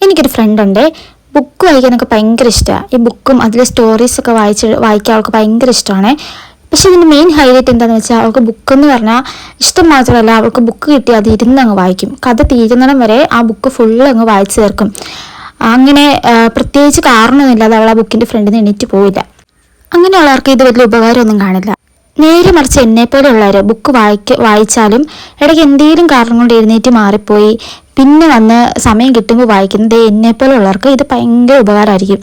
എനിക്കൊരു ഫ്രണ്ട് ഉണ്ട്, ബുക്ക് വായിക്കാനൊക്കെ ഭയങ്കര ഇഷ്ടമാണ്. ഈ ബുക്കും അതിലെ സ്റ്റോറീസൊക്കെ വായിക്കാൻ അവൾക്ക് ഭയങ്കര ഇഷ്ടമാണ്. പക്ഷെ ഇതിൻ്റെ മെയിൻ ഹൈലൈറ്റ് എന്താണെന്ന് വെച്ചാൽ അവൾക്ക് ബുക്കെന്ന് പറഞ്ഞാൽ ഇഷ്ടം മാത്രമല്ല, അവൾക്ക് ബുക്ക് കിട്ടി അത് ഇരുന്ന് അങ്ങ് വായിക്കും. കഥ തീരുന്നിടം വരെ ആ ബുക്ക് ഫുള്ള് അങ്ങ് വായിച്ചു തീർക്കും. അങ്ങനെ പ്രത്യേകിച്ച് കാരണമൊന്നുമില്ലാതെ അവൾ ആ ബുക്കിൻ്റെ ഫ്രണ്ടിൽ നിന്ന് എണീറ്റ് പോയില്ല. അങ്ങനെയുള്ളവർക്ക് ഇത് വലിയ ഉപകാരമൊന്നും കാണില്ല. നേരെ മറിച്ച് എന്നെപ്പോലെയുള്ളവർ ബുക്ക് വായിച്ചാലും ഇടയ്ക്ക് എന്തെങ്കിലും കാരണം കൊണ്ട് എഴുന്നേറ്റ് മാറിപ്പോയി പിന്നെ വന്ന് സമയം കിട്ടുമ്പോൾ വായിക്കുന്നത് എന്നെപ്പോലെയുള്ളവർക്ക് ഇത് ഭയങ്കര ഉപകാരമായിരിക്കും.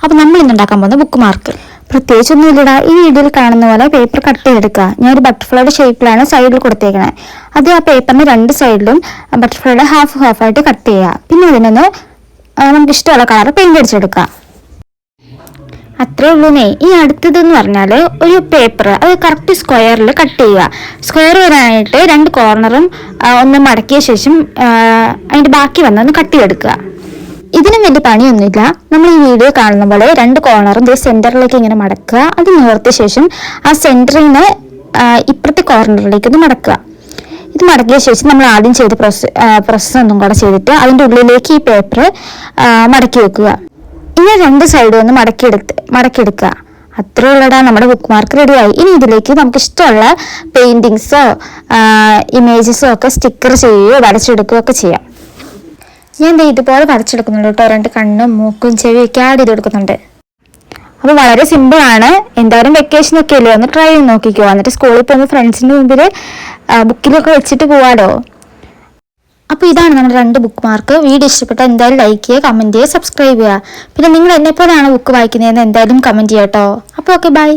അപ്പോൾ നമ്മൾ ഇന്നുണ്ടാക്കാൻ പോകുന്ന ബുക്ക് മാർക്ക് പ്രത്യേകിച്ചൊന്നും ഇല്ലടാ. ഈ വീഡിയോയിൽ കാണുന്ന പോലെ പേപ്പർ കട്ട് ചെയ്തെടുക്കുക. ഞാനൊരു ബട്ടർഫ്ലൈയുടെ ഷേപ്പിലാണ് സൈഡിൽ കൊടുത്തേക്കണേ. അത് ആ പേപ്പറിന് രണ്ട് സൈഡിലും ബട്ടർഫ്ലൈയുടെ ഹാഫ് ആയിട്ട് കട്ട് ചെയ്യുക. പിന്നെ അതിനൊന്ന് നമുക്ക് ഇഷ്ടമുള്ള കളർ പെയിന്റ് അടിച്ചെടുക്കുക. അത്രേ ഉള്ളൂന്നേ. ഈ അടുത്തതെന്ന് പറഞ്ഞാൽ ഒരു പേപ്പർ അത് കറക്റ്റ് സ്ക്വയറിൽ കട്ട് ചെയ്യുക. സ്ക്വയർ വരാനായിട്ട് രണ്ട് കോർണറും ഒന്ന് മടക്കിയ ശേഷം അതിൻ്റെ ബാക്കി വന്നൊന്ന് കട്ട് ചെയ്തെടുക്കുക. ഇതിനും വലിയ പണിയൊന്നുമില്ല. നമ്മൾ ഈ വീഡിയോ കാണുന്ന പോലെ രണ്ട് കോർണറും സെൻറ്ററിലേക്ക് ഇങ്ങനെ മടക്കുക. അത് നിവർത്തിയ ശേഷം ആ സെൻറ്ററിൽ നിന്ന് ഇപ്പുറത്തെ കോർണറിലേക്ക് ഒന്ന് മടക്കുക. ഇത് മടക്കിയ ശേഷം നമ്മൾ ആദ്യം ചെയ്ത പ്രോസസ്സ് ഒന്നും കൂടെ ചെയ്തിട്ട് അതിൻ്റെ ഉള്ളിലേക്ക് ഈ പേപ്പർ മടക്കി വെക്കുക. ഇനി രണ്ട് സൈഡും ഒന്ന് മടക്കിയെടുക്കുക. അത്രേ ഉള്ളടാ, നമ്മുടെ ബുക്ക് മാർക്ക് റെഡിയായി. ഇനി ഇതിലേക്ക് നമുക്ക് ഇഷ്ടമുള്ള പെയിൻറ്റിങ്സോ ഇമേജസോ ഒക്കെ സ്റ്റിക്കർ ചെയ്യുകയോ വരച്ചെടുക്കുകയോ ഒക്കെ ചെയ്യാം. ഞാൻ ഇതുപോലെ വരച്ചെടുക്കുന്നുണ്ട് കേട്ടോ. രണ്ട് കണ്ണും മൂക്കും ചെവിയൊക്കെ ആഡ് ചെയ്ത് കൊടുക്കുന്നുണ്ട്. അപ്പോൾ വളരെ സിമ്പിളാണ്. എന്തായാലും വെക്കേഷനൊക്കെ അല്ലേ, ഒന്ന് ട്രൈ ചെയ്ത് നോക്കിക്കോ. എന്നിട്ട് സ്കൂളിൽ പോകുമ്പോൾ ഫ്രണ്ട്സിൻ്റെ മുമ്പിൽ ബുക്കിലൊക്കെ വെച്ചിട്ട് പോവാലോ. അപ്പോൾ ഇതാണ് നമ്മുടെ രണ്ട് ബുക്ക് മാർക്ക്. വീഡിയോ ഇഷ്ടപ്പെട്ടാൽ എന്തായാലും ലൈക്ക് ചെയ്യുക, കമൻറ്റ് ചെയ്യുക, സബ്സ്ക്രൈബ് ചെയ്യുക. പിന്നെ നിങ്ങൾ എന്നെപ്പോലെയാണ് ബുക്ക് വായിക്കുന്നതെന്ന് എന്തായാലും കമൻറ്റ് ചെയ്യാം കേട്ടോ. അപ്പോൾ ഓക്കെ, ബൈ.